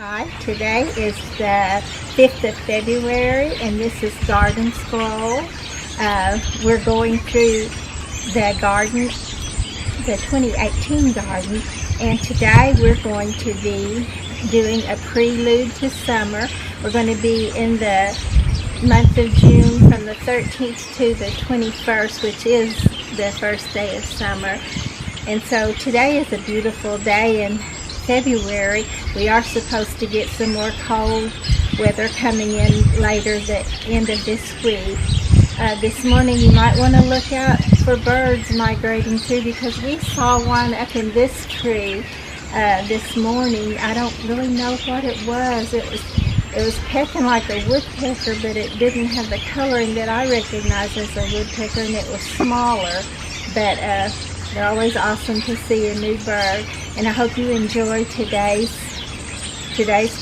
Hi, today is the 5th of February and this is Garden Scroll. We're going through the garden, the 2018 garden, and today we're going to be doing a prelude to summer. We're going to be in the month of June from the 13th to the 21st, which is the first day of summer. And so today is a beautiful day in February. We are supposed to get some more cold weather coming in later the end of this week. This morning you might want to look out for birds migrating through, because we saw one up in this tree this morning. I don't really know what it was. It was pecking like a woodpecker, but it didn't have the coloring that I recognize as a woodpecker, and it was smaller. But they're always awesome to see a new bird, and I hope you enjoy today's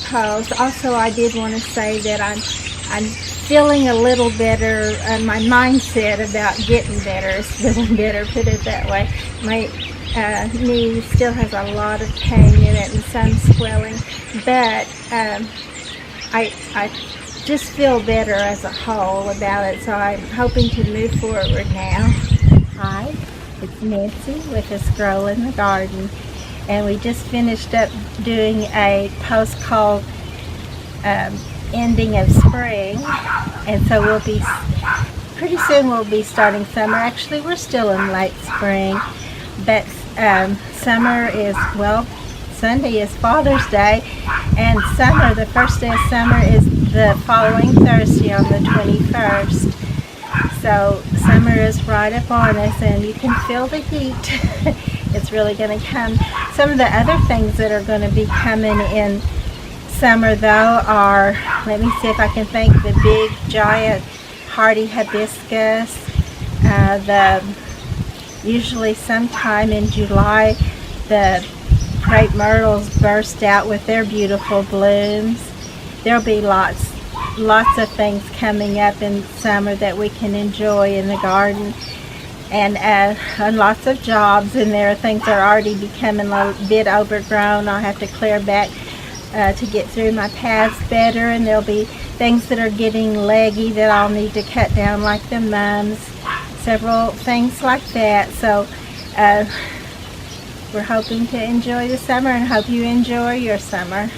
post. Also, I did want to say that I'm feeling a little better. My mindset about getting better is feeling better, put it that way. My knee still has a lot of pain in it and some swelling, but I just feel better as a whole about it, so I'm hoping to move forward now. Hi, it's Nancy with Us Grow in the Garden, and we just finished up doing a post called Ending of Spring, and so pretty soon we'll be starting summer. Actually, we're still in late spring, but summer is, well, Sunday is Father's Day, and summer, the first day of summer, is the following Thursday on the 21st. So summer is right upon us, and you can feel the heat. It's really going to come. Some of the other things that are going to be coming in summer, though, are, let me see if I can think, the big, giant, hardy hibiscus. Usually sometime in July, the crepe myrtles burst out with their beautiful blooms. There'll be lots of things coming up in summer that we can enjoy in the garden, and lots of jobs, and there are things that are already becoming a bit overgrown. I'll have to clear back to get through my paths better, and there'll be things that are getting leggy that I'll need to cut down, like the mums, several things like that. So we're hoping to enjoy the summer, and hope you enjoy your summer.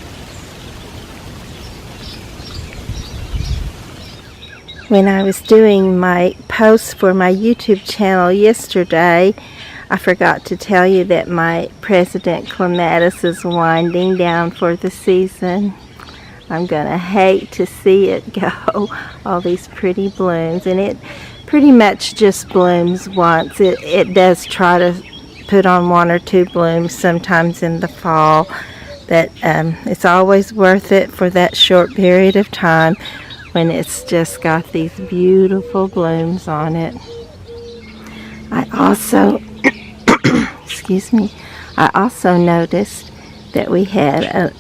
When I was doing my post for my YouTube channel yesterday, I forgot to tell you that my President Clematis is winding down for the season. I'm gonna hate to see it go, all these pretty blooms, and it pretty much just blooms once. It does try to put on one or two blooms sometimes in the fall, but it's always worth it for that short period of time when it's just got these beautiful blooms on it. I also excuse me, I also noticed that we had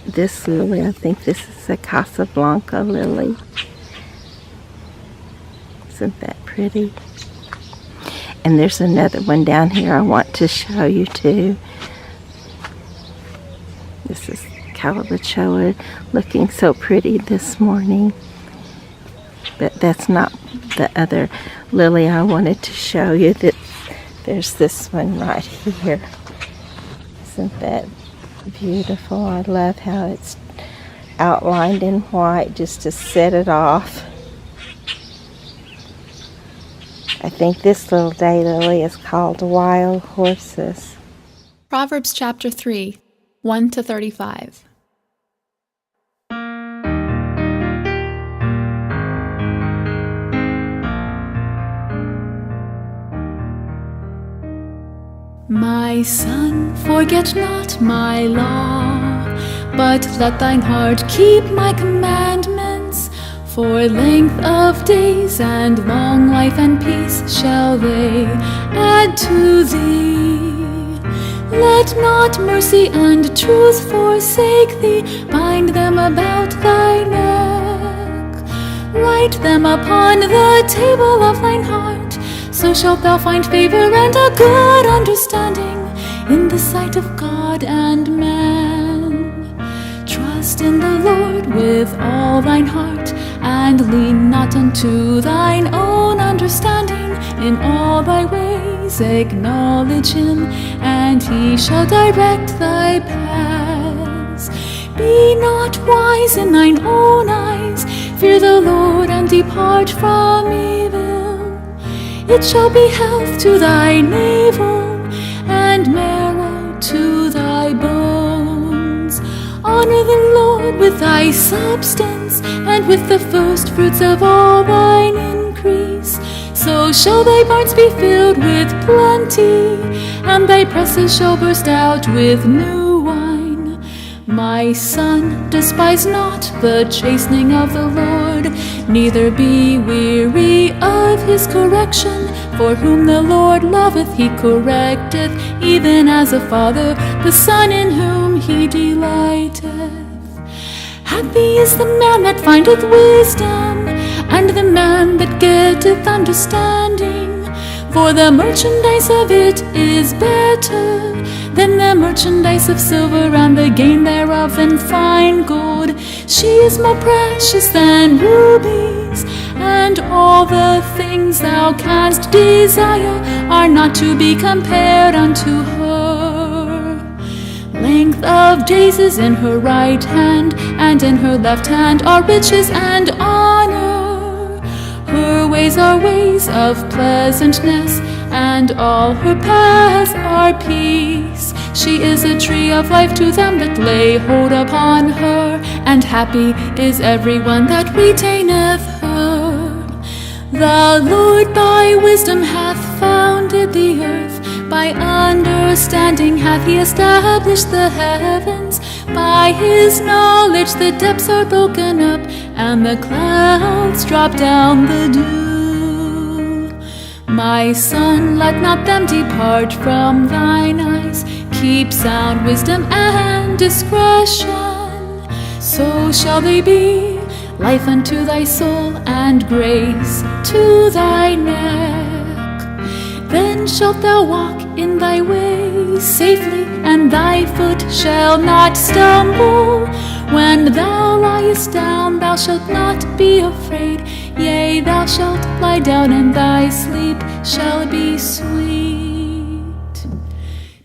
this lily. I think this is a Casablanca lily. Isn't that pretty? And there's another one down here I want to show you too. This is Calabachoa, looking so pretty this morning. But that's not the other lily I wanted to show you. That there's this one right here. Isn't that beautiful? I love how it's outlined in white just to set it off. I think this little daylily is called Wild Horses. Proverbs chapter 3, 1-35. My son, forget not my law, but let thine heart keep my commandments. For length of days and long life and peace shall they add to thee. Let not mercy and truth forsake thee. Bind them about thy neck. Write them upon the table of thine heart. So shalt thou find favor and a good understanding in the sight of God and man. Trust Trust in the Lord with all thine heart, and lean not unto thine own understanding. In all thy ways acknowledge him, and he shall direct thy paths. Be not wise in thine own eyes. Fear the Lord and depart from evil. It shall be health to thy navel, and marrow to thy bones. Honor the Lord with thy substance, and with the first fruits of all thine increase. So shall thy barns be filled with plenty, and thy presses shall burst out with new wine. My son, despise not the chastening of the Lord, neither be weary of his correction. For whom the Lord loveth, he correcteth, even as a father the son in whom he delighteth. Happy is the man that findeth wisdom, and the man that getteth understanding. For the merchandise of it is better than the merchandise of silver, and the gain thereof than fine gold. She is more precious than rubies, and all the things thou canst desire are not to be compared unto her. Length of days is in her right hand, and in her left hand are riches and honor. Her ways are ways of pleasantness, and all her paths are peace. She is a tree of life to them that lay hold upon her, and happy is everyone that retaineth her. The Lord by wisdom hath founded the earth, by understanding hath he established the heavens. By his knowledge the depths are broken up, and the clouds drop down the dew. My son, let not them depart from thine eyes. Keep sound wisdom and discretion. So shall they be life unto thy soul, and grace to thy neck. Then shalt thou walk in thy ways safely, and thy foot shall not stumble. When thou liest down, thou shalt not be afraid. Yea, thou shalt lie down, and thy sleep shall be sweet.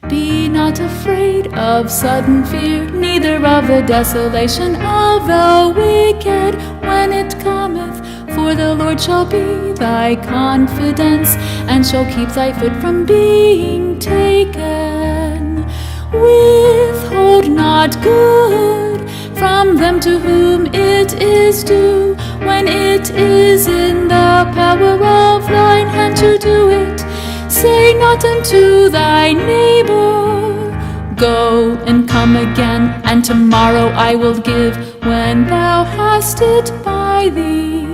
Be not afraid of sudden fear, neither of the desolation of the wicked when it cometh. For the Lord shall be thy confidence, and shall keep thy foot from being taken. Withhold not good from them to whom it is due, when it is in the power of thine hand to do it. Say not unto thy neighbor, Go and come again, and tomorrow I will give, when thou hast it by thee.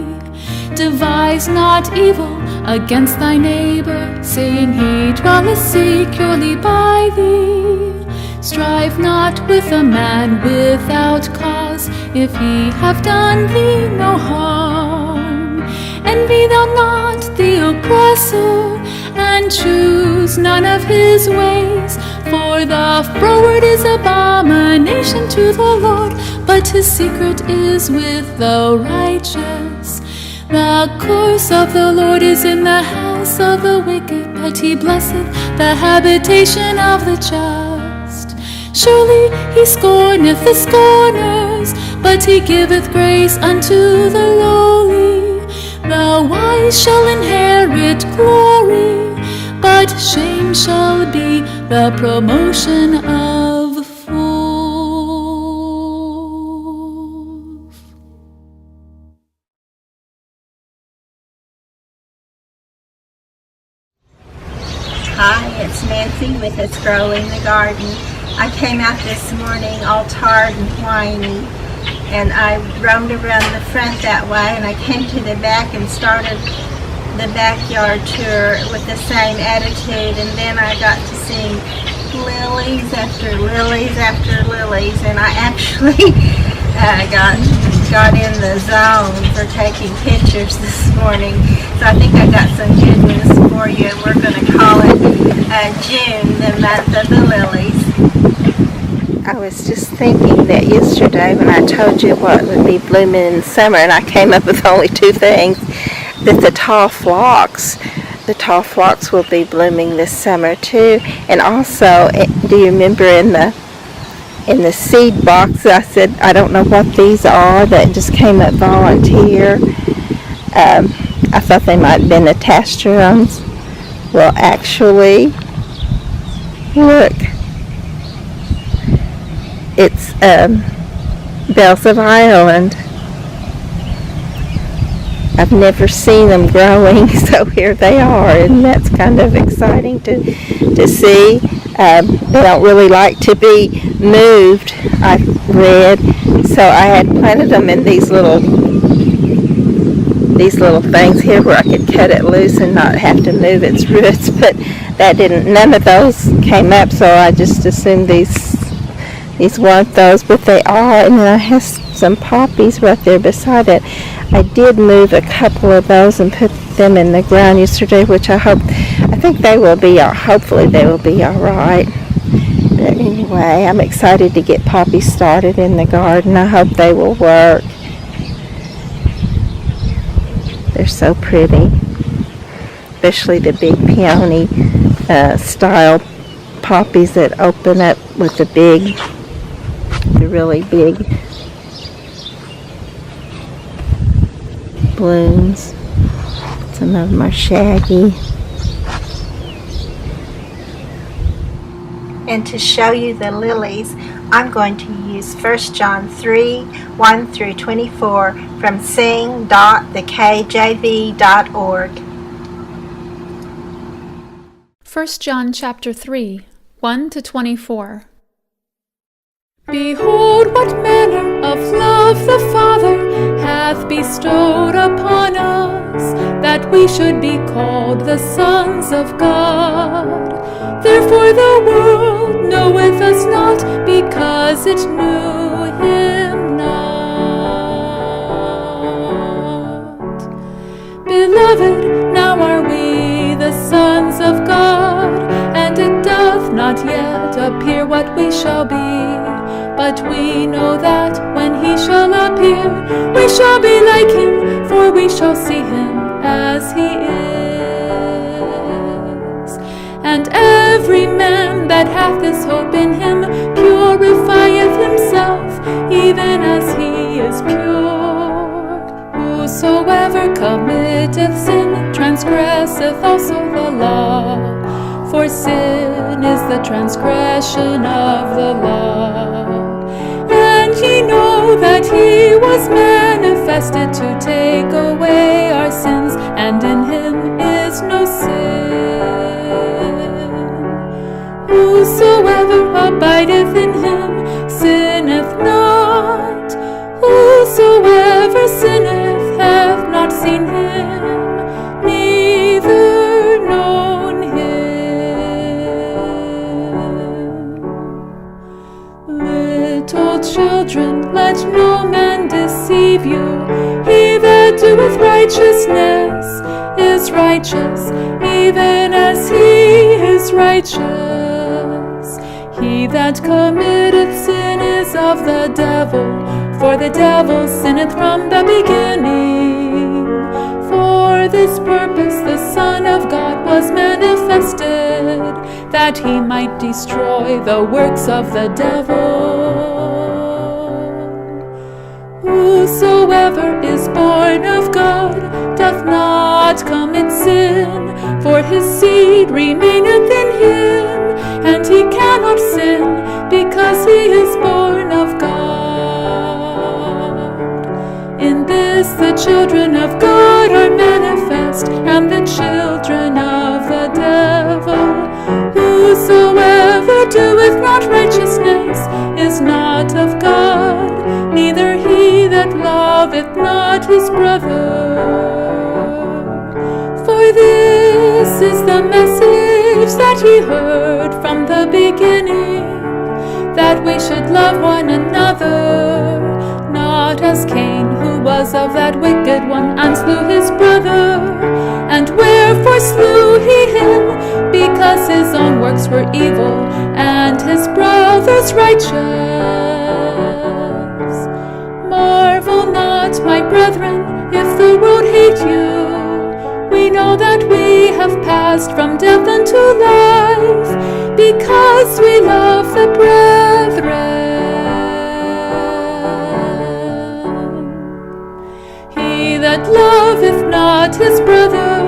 Devise not evil against thy neighbor, saying he dwelleth securely by thee. Strive not with a man without cause, if he have done thee no harm. Envy thou not the oppressor, and choose none of his ways. For the froward is abomination to the Lord, but his secret is with the righteous. The curse of the Lord is in the house of the wicked, but he blesseth the habitation of the just. Surely he scorneth the scorners, but he giveth grace unto the lowly. The wise shall inherit glory, but shame shall be the promotion of fools. Hi, it's Nancy with It's Growing the Garden. I came out this morning all tired and whiny, and I roamed around the front that way, and I came to the back and started the backyard tour with the same attitude, and then I got to see lilies after lilies after lilies, and I actually got in the zone for taking pictures this morning. So I think I got some good news for you, and we're going to call it June, the month of the lilies. was just thinking that yesterday when I told you what would be blooming in summer, and I came up with only two things, that the tall phlox will be blooming this summer too. And also, do you remember in the seed box I said I don't know what these are, that just came up volunteer? I thought they might have been atasterums. Well, actually, look, it's bells of Ireland. I've never seen them growing, so here they are, and that's kind of exciting to see. They don't really like to be moved, I've read, so I had planted them in these little things here where I could cut it loose and not have to move its roots, but none of those came up, so I just assumed these weren't those, but they are. And then I have some poppies right there beside it. I did move a couple of those and put them in the ground yesterday, which I think they will be, hopefully they will be all right. But anyway, I'm excited to get poppies started in the garden. I hope they will work. They're so pretty, especially the big peony style poppies that open up with the really big blooms. Some of them are shaggy. And to show you the lilies, I'm going to use 1 John 3, 1 through 24 from sing.thekjv.org. 1 John chapter 3, 1 to 24. Behold, what manner of love the Father hath bestowed upon us, that we should be called the sons of God. Therefore the world knoweth us not, because it knew him not. Beloved, now are we the sons of God, and it doth not yet appear what we shall be. But we know that when he shall appear, we shall be like him, for we shall see him as he is. And every man that hath this hope in him purifieth himself, even as he is pure. Whosoever committeth sin transgresseth also the law, for sin is the transgression of the law. And ye know that he was manifested to take away our sins, and in him is no sin. Whosoever abideth in him sinneth not. Whosoever sinneth hath not seen him, neither known him. Little children, let no man deceive you. He that doeth righteousness is righteous, even as he is righteous. He that committeth sin is of the devil, for the devil sinneth from the beginning. For this purpose the Son of God was manifested, that he might destroy the works of the devil. Whosoever is born of God doth not commit sin, for his seed remaineth in him, and he cannot sin, because he is born of God. In this the children of God are manifest, and the children of the devil. Whosoever doeth not righteousness is not of God, neither he that loveth not his brother. For this is the message that ye heard from the beginning, that we should love one another, not as Cain, who was of that wicked one, and slew his brother. And wherefore slew he him? Because his own works were evil, and his brothers righteous. Marvel not, my brethren, if the world hate you. We know that we have passed from death unto life, because we love the brethren. He that loveth not his brother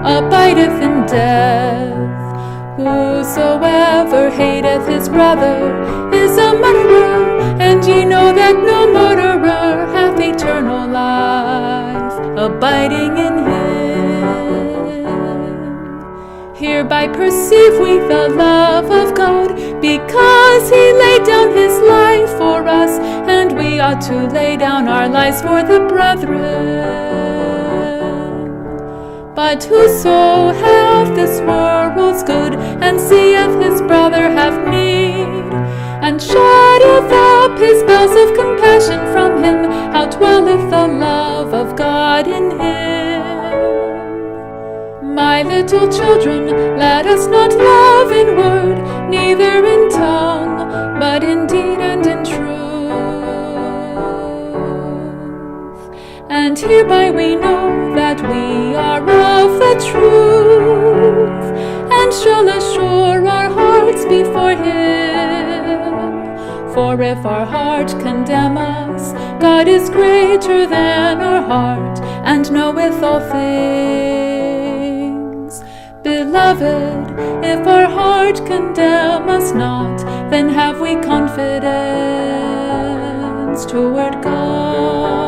abideth in death. Whosoever hateth his brother is a murderer, and ye know that no murderer hath eternal life abiding in him. Hereby perceive we the love of God, because he laid down his life for us, and we ought to lay down our lives for the brethren. But whoso hath this world's good, and seeth his brother have need, and shutteth up his bowels of compassion from him, how dwelleth the love of God in him? My little children, let us not love in word, neither in tongue, but in deed and in truth. And hereby we know that we are of the truth, and shall assure our hearts before him. For if our heart condemn us, God is greater than our heart, and knoweth all things. Beloved, if our heart condemn us not, then have we confidence toward God.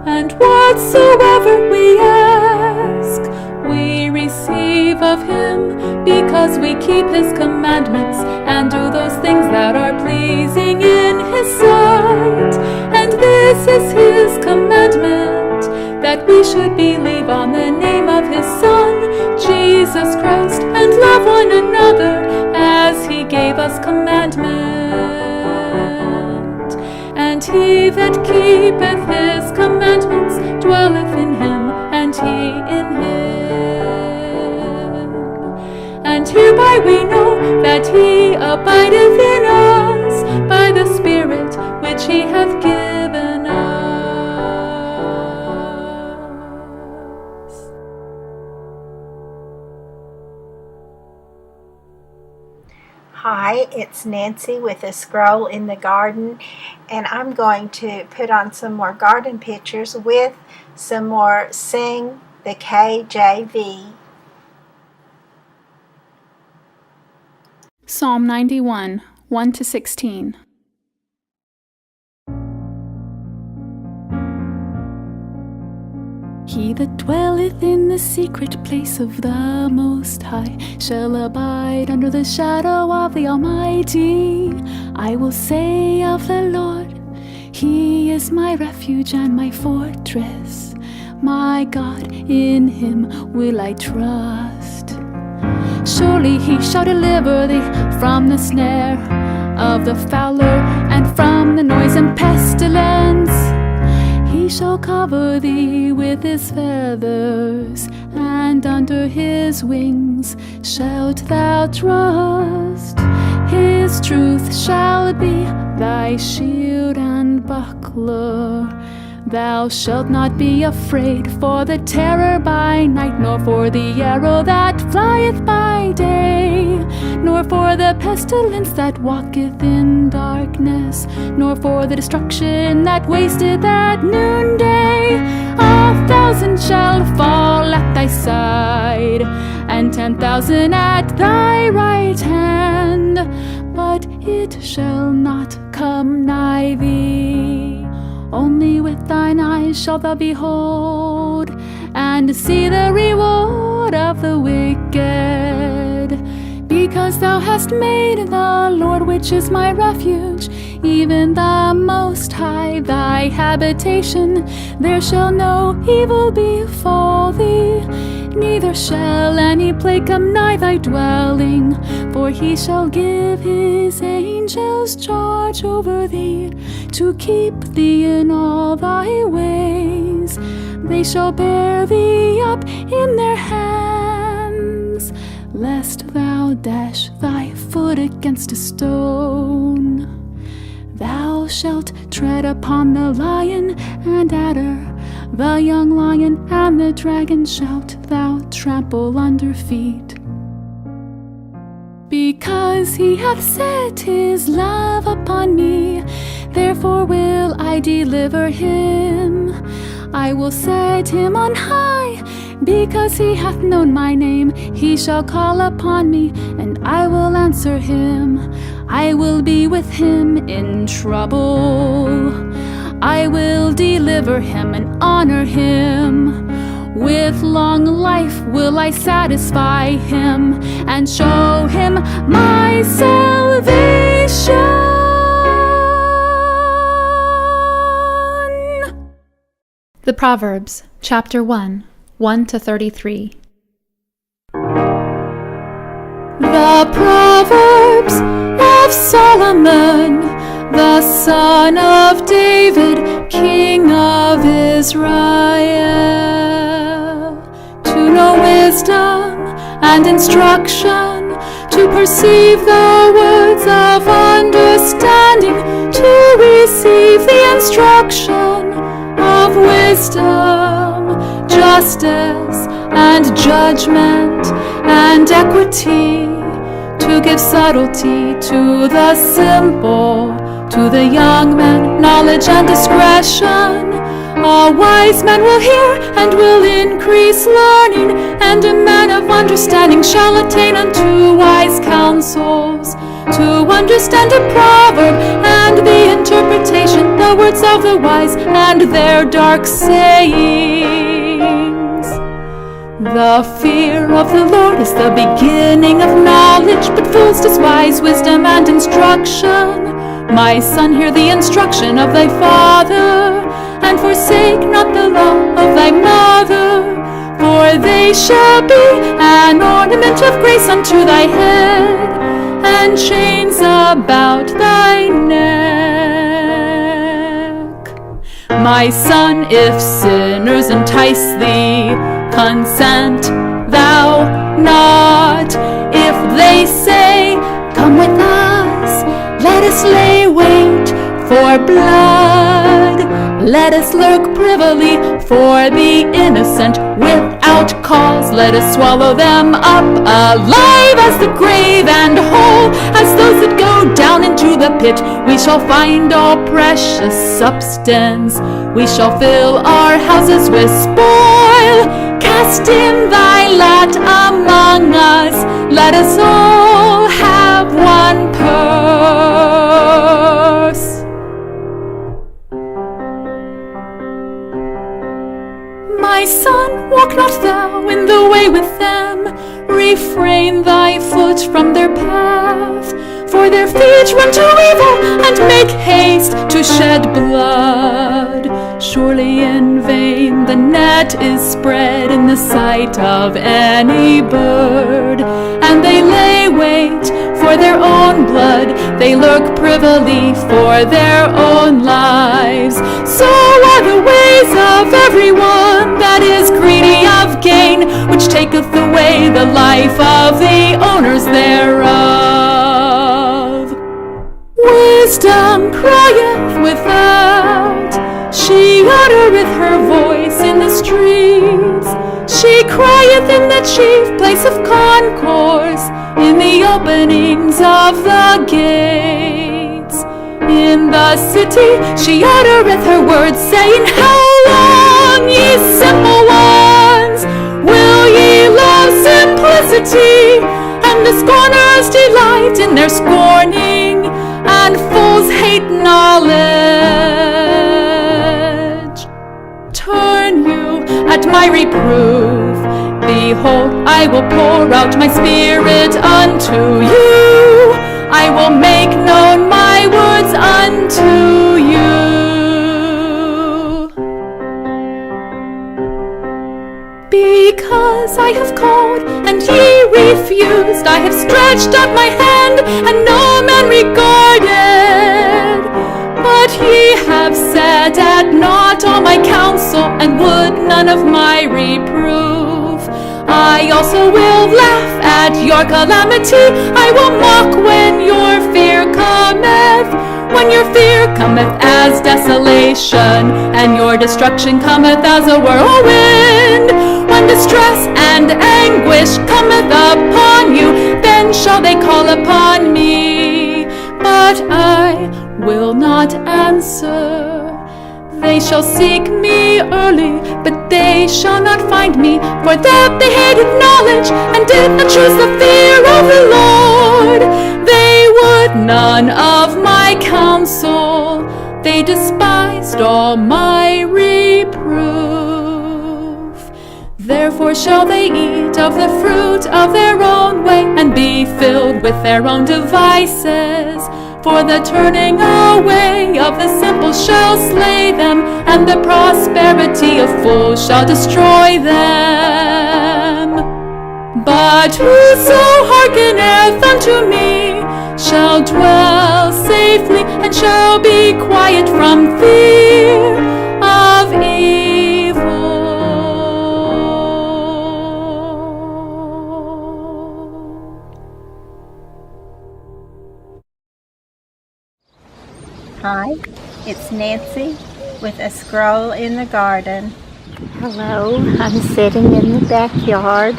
And whatsoever we ask, we receive of him, because we keep his commandments, and do those things that are pleasing in his sight. And this is his commandment, that we should believe on the name of his Son, Jesus Christ, and love one another as he gave us commandment. And he that keepeth his commandments dwelleth in him, and he in him. And hereby we know that he abideth in us by the Spirit which he hath given us. Hi, it's Nancy with a scroll in the garden, and I'm going to put on some more garden pictures with some more Sing the KJV. Psalm 91, 1-16. He that dwelleth in the secret place of the Most High shall abide under the shadow of the Almighty. I will say of the Lord, he is my refuge and my fortress. My God, in him will I trust. Surely he shall deliver thee from the snare of the fowler, and from the noisome pestilence. He shall cover thee with his feathers, and under his wings shalt thou trust. His truth shall be thy shield and buckler. Thou shalt not be afraid for the terror by night, nor for the arrow that flieth by day, nor for the pestilence that walketh in darkness, nor for the destruction that wasteth at noonday. 1,000 shall fall at thy side, and 10,000 at thy right hand, but it shall not come nigh thee. Only with thine eyes shalt thou behold, and see the reward of the wicked. Because thou hast made the Lord, which is my refuge, even the Most High, thy habitation, there shall no evil befall thee, neither shall any plague come nigh thy dwelling. For he shall give his angels charge over thee, to keep thee in all thy ways. They shall bear thee up in their hands, lest thou dash thy foot against a stone. Thou shalt tread upon the lion and adder, the young lion and the dragon shalt thou trample under feet. Because he hath set his love upon me, therefore will I deliver him. I will set him on high, because he hath known my name. He shall call upon me, and I will answer him. I will be with him in trouble. I will deliver him and honor him. With long life will I satisfy him and show him my salvation. The Proverbs, chapter 1, 1-33. The Proverbs of Solomon, the son of David, king of Israel. To know wisdom and instruction, to perceive the words of understanding, to receive the instruction of wisdom, justice and judgment and equity, to give subtlety to the simple, to the young man knowledge and discretion. A wise man will hear and will increase learning, and a man of understanding shall attain unto wise counsels. To understand a proverb and the interpretation, the words of the wise and their dark sayings. The fear of the Lord is the beginning of knowledge, but fools despise wisdom and instruction. My son, hear the instruction of thy father, and forsake not the law of thy mother. For they shall be an ornament of grace unto thy head, and chains about thy neck. My son, if sinners entice thee, consent thou not. If they say, come with us, let us lay wait for blood. Let us lurk privily for the innocent without cause. Let us swallow them up alive as the grave, and whole as those that go down into the pit. We shall find all precious substance. We shall fill our houses with spoil. Cast in thy lot among us. Let us all have one purse. My son, walk not thou in the way with them. Refrain thy foot from their path. For their feet run to evil, and make haste to shed blood. Surely in vain the net is spread in the sight of any bird. And they lay wait for their own blood. They lurk privily for their own lives. So are the ways of everyone that is greedy of gain, which taketh away the life of the owners thereof. Wisdom crieth without, she uttereth her voice in the streets. She crieth in the chief place of concourse, in the openings of the gates. In the city she uttereth her words, saying, how long, ye simple ones, will ye love simplicity? And the scorners delight in their scorning, and fools hate knowledge. Turn you at my reproof. Behold, I will pour out my spirit unto you. I will make known my words unto you. Because I have called, and ye refused, I have stretched out my hand, and no man regarded. But ye have set at naught all my counsel, and would none of my reproof. I also will laugh at your calamity. I will mock when your fear cometh. When your fear cometh as desolation, and your destruction cometh as a whirlwind. When distress and anguish cometh upon you, then shall they call upon me, but I will not answer. They shall seek me early, but they shall not find me, for that they hated knowledge, and did not choose the fear of the Lord. They would none of my counsel, they despised all my reproof. Therefore shall they eat of the fruit of their own way, and be filled with their own devices. For the turning away of the simple shall slay them, and the prosperity of fools shall destroy them. But whoso hearkeneth unto me shall dwell safely, and shall be quiet from fear of evil. Hi, it's Nancy with a scroll in the garden. Hello, I'm sitting in the backyard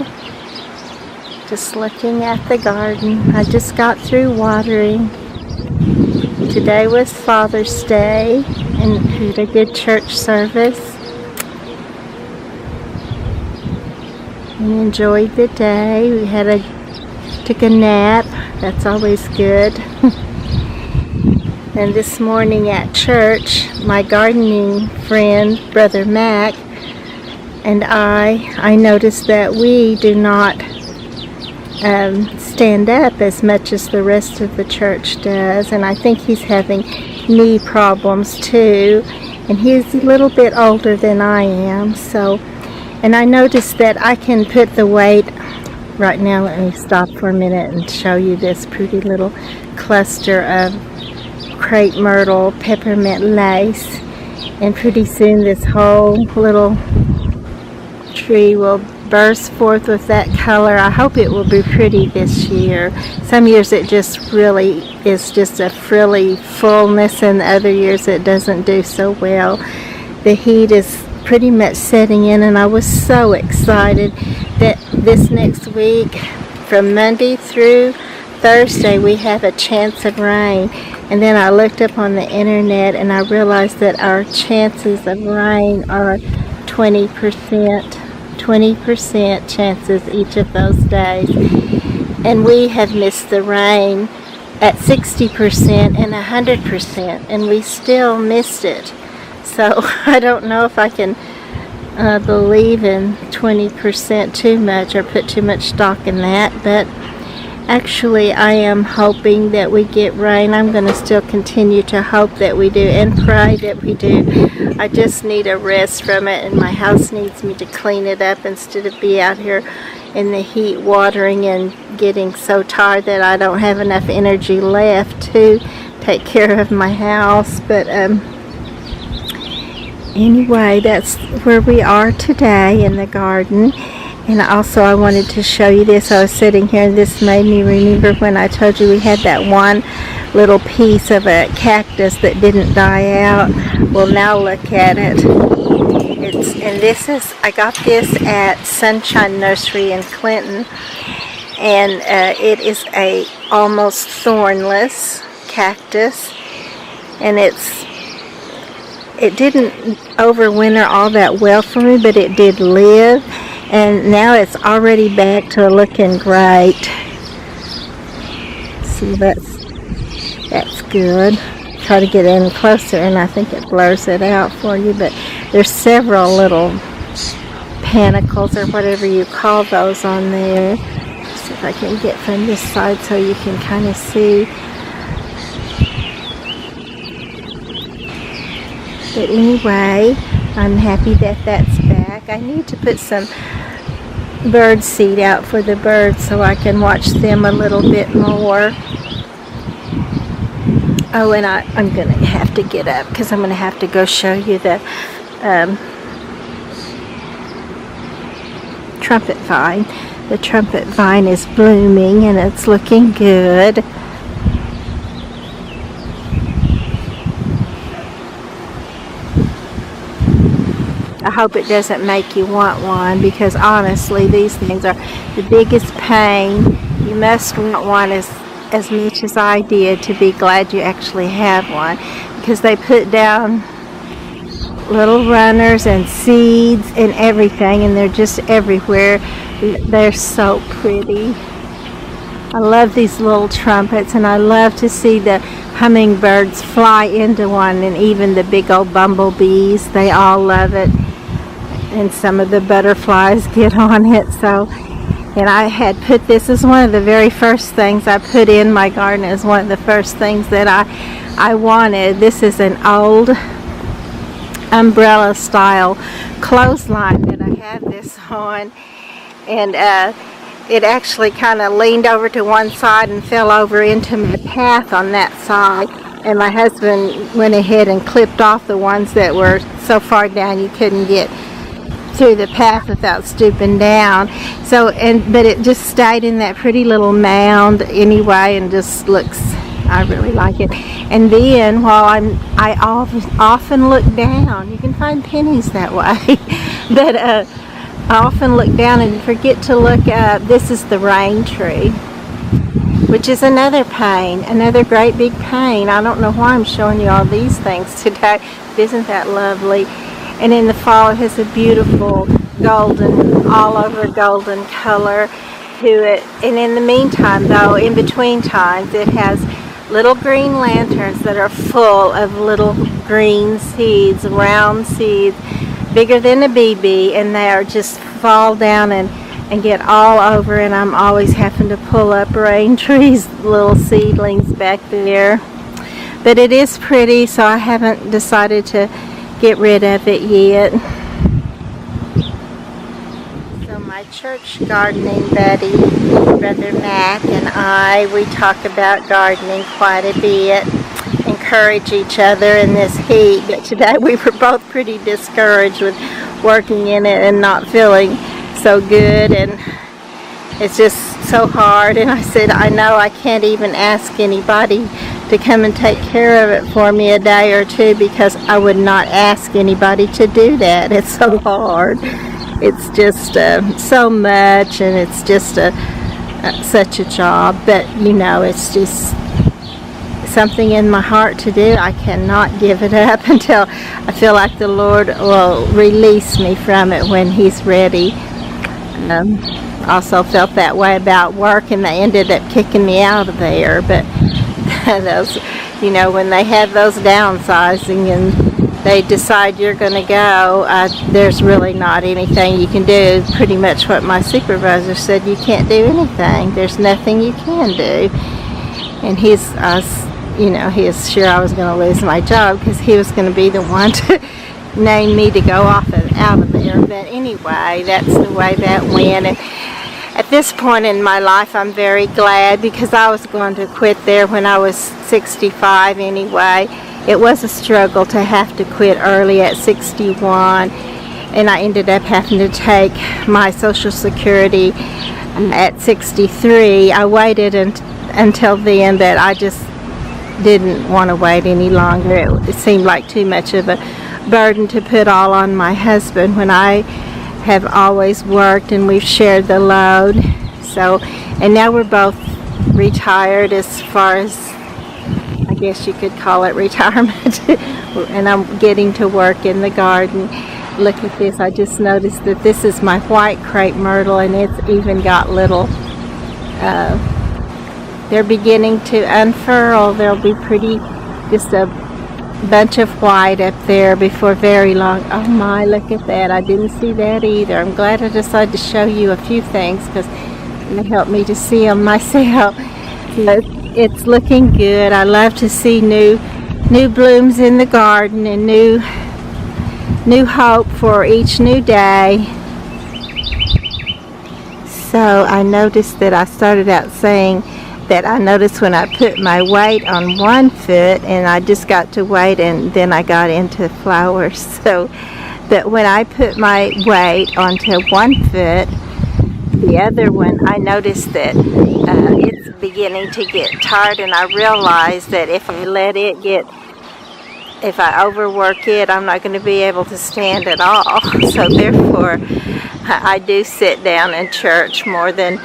just looking at the garden. I just got through watering. Today was Father's Day and had a good church service and enjoyed the day. We took a nap. That's always good. And this morning at church, my gardening friend, Brother Mac, and I noticed that we do not stand up as much as the rest of the church does. And I think he's having knee problems too. And he's a little bit older than I am. And I noticed that I can put the weight. Right now, let me stop for a minute and show you this pretty little cluster of crepe myrtle peppermint lace, and pretty soon this whole little tree will burst forth with that color. I hope it will be pretty this year. Some years it just really is just a frilly fullness, and other years it doesn't do so well. The heat is pretty much setting in, and I was so excited that this next week, from Monday through Thursday, we have a chance of rain. And then I looked up on the internet and I realized that our chances of rain are 20% chances each of those days. And we have missed the rain at 60% and 100%, and we still missed it. So I don't know if I can believe in 20% too much or put too much stock in that, but actually, I am hoping that we get rain. I'm going to still continue to hope that we do and pray that we do. I just need a rest from it, and my house needs me to clean it up instead of be out here in the heat watering and getting so tired that I don't have enough energy left to take care of my house. But anyway, that's where we are today in the garden. And also I wanted to show you this. I was sitting here and this made me remember when I told you we had that one little piece of a cactus that didn't die out. Well, now look at it. I got this at Sunshine Nursery in Clinton, and it is a almost thornless cactus, and it didn't overwinter all that well for me, but it did live. And now it's already back to looking great. See, that's good. Try to get in closer, and I think it blurs it out for you. But there's several little panicles or whatever you call those on there. Let's see if I can get from this side so you can kind of see. But anyway, I'm happy that that's back. I need to put some bird seed out for the birds so I can watch them a little bit more. Oh, and I'm going to have to get up because I'm going to have to go show you the trumpet vine. The trumpet vine is blooming and it's looking good. I hope it doesn't make you want one, because honestly these things are the biggest pain. You must want one as much as I did to be glad you actually have one, because they put down little runners and seeds and everything, and they're just everywhere. They're so pretty. I love these little trumpets, and I love to see the hummingbirds fly into one, and even the big old bumblebees, they all love it, and some of the butterflies get on it. So, and I had put this as one of the very first things I put in my garden, as one of the first things that I wanted. This is an old umbrella style clothesline that I have this on, and it actually kind of leaned over to one side and fell over into my path on that side, and my husband went ahead and clipped off the ones that were so far down you couldn't get through the path without stooping down. So, but it just stayed in that pretty little mound anyway, and just looks, I really like it. And then while I often look down, you can find pennies that way, but I often look down and forget to look up. This is the rain tree, which is another pain, another great big pain. I don't know why I'm showing you all these things today. Isn't that lovely? And in the fall it has a beautiful golden, all over golden color to it. And in the meantime though, in between times, it has little green lanterns that are full of little green seeds, round seeds, bigger than a BB, and they are just fall down and get all over, and I'm always having to pull up rain trees, little seedlings back there. But it is pretty, so I haven't decided to get rid of it yet. So my church gardening buddy, Brother Mac, and we talk about gardening quite a bit, encourage each other in this heat. But today we were both pretty discouraged with working in it and not feeling so good, and it's just so hard. And I said, I know I can't even ask anybody to come and take care of it for me a day or two, because I would not ask anybody to do that. It's so hard. It's just so much, and it's just such a job. But you know, it's just something in my heart to do. I cannot give it up until I feel like the Lord will release me from it when He's ready. Also felt that way about work, and they ended up kicking me out of there. But those, you know, when they have those downsizing and they decide you're going to go, there's really not anything you can do. Pretty much what my supervisor said, you can't do anything. There's nothing you can do. And he is sure I was going to lose my job, because he was going to be the one to name me to go out of there. But anyway, that's the way that went. And at this point in my life, I'm very glad, because I was going to quit there when I was 65 anyway. It was a struggle to have to quit early at 61, and I ended up having to take my Social Security at 63. I waited until then, but I just didn't want to wait any longer. It seemed like too much of a burden to put all on my husband when I have always worked, and we've shared the load. So, and now we're both retired, as far as I guess you could call it retirement. And I'm getting to work in the garden. Look at this. I just noticed that this is my white crepe myrtle, and it's even got little they're beginning to unfurl. They'll be pretty, just a bunch of white up there before very long. Oh my, look at that. I didn't see that either. I'm glad I decided to show you a few things, because it helped me to see them myself. But it's looking good. I love to see new blooms in the garden, and new hope for each new day. So I noticed that I started out saying that I noticed when I put my weight on one foot, and I just got to weight, and then I got into flowers. So that when I put my weight onto one foot, The other one, I noticed that it's beginning to get tired, and I realized that if I overwork it, I'm not going to be able to stand at all. So therefore, I do sit down in church more than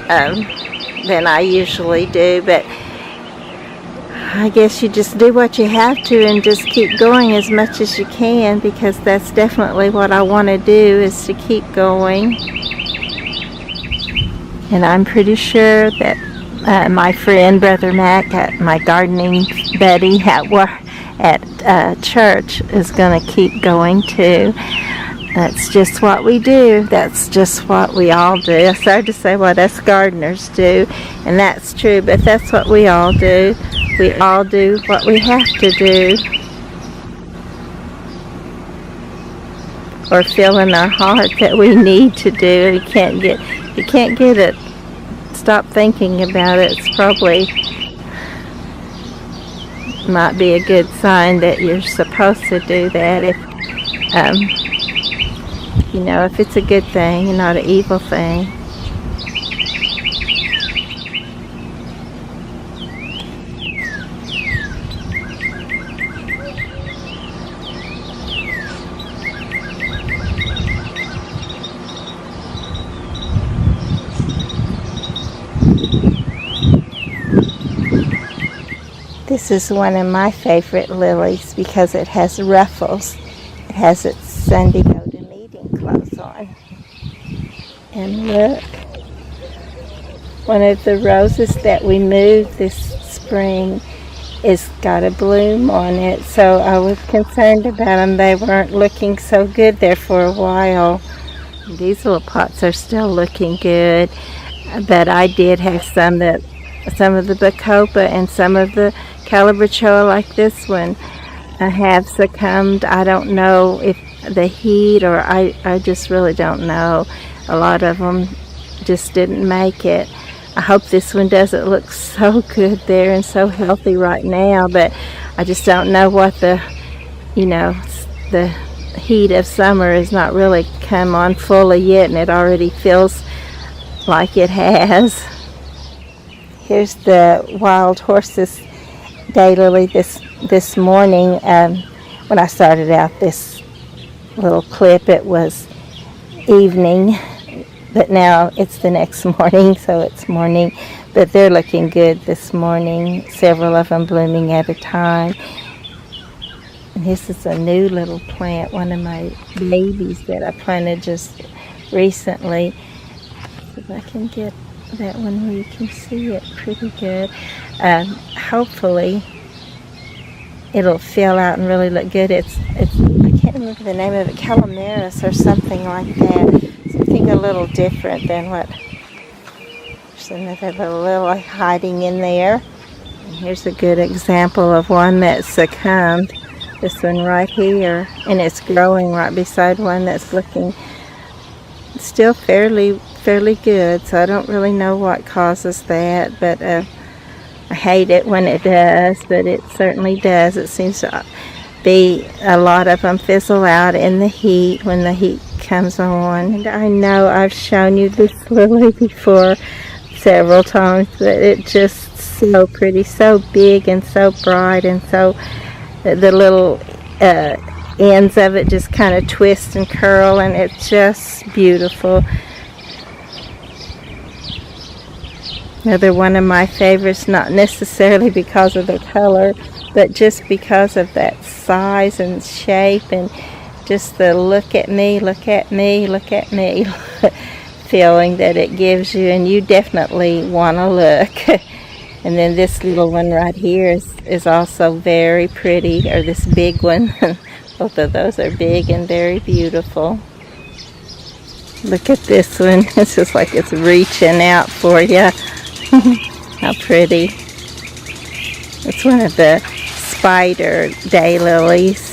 I usually do. But I guess you just do what you have to and just keep going as much as you can, because that's definitely what I want to do, is to keep going. And I'm pretty sure that my friend, Brother Mac, my gardening buddy at church, is going to keep going too. That's just what we do. That's just what we all do. I started to say what us gardeners do, and that's true, but that's what we all do. We all do what we have to do, or feel in our heart that we need to do. You can't get it. Stop thinking about it. It's probably might be a good sign that you're supposed to do that, if if it's a good thing and not an evil thing. This is one of my favorite lilies because it has ruffles. It has its Sunday go to meeting clothes on. And look, one of the roses that we moved this spring is got a bloom on it. So I was concerned about them. They weren't looking so good there for a while. These little pots are still looking good, but I did have some of the bacopa and some of the calabachoa, like this one, have succumbed. I don't know if the heat, or I just really don't know. A lot of them just didn't make it. I hope this one doesn't look so good there and so healthy right now, but I just don't know what the heat of summer has not really come on fully yet, and it already feels like it has. Here's the wild horses daylily this morning. When I started out this little clip, it was evening, but now it's the next morning, so it's morning. But they're looking good this morning, several of them blooming at a time. And this is a new little plant, one of my babies that I planted just recently. If I can get that one where you can see it pretty good. Hopefully it'll fill out and really look good. It's I can't remember the name of it, Calamaris or something like that. Something a little different than what. There's another little lily hiding in there. And here's a good example of one that succumbed. This one right here, and it's growing right beside one that's looking still fairly good. So I don't really know what causes that, but I hate it when it does, but it certainly does. It seems to be a lot of them fizzle out in the heat when the heat comes on. And I know I've shown you this lily before several times, but it's just so pretty, so big and so bright, and so the little ends of it just kind of twist and curl, and it's just beautiful. Another one of my favorites, not necessarily because of the color, but just because of that size and shape, and just the look at me feeling that it gives you, and you definitely want to look. And then this little one right here is also very pretty, or this big one. Both of those are big and very beautiful. Look at this one. It's just like it's reaching out for you. How pretty. It's one of the spider daylilies.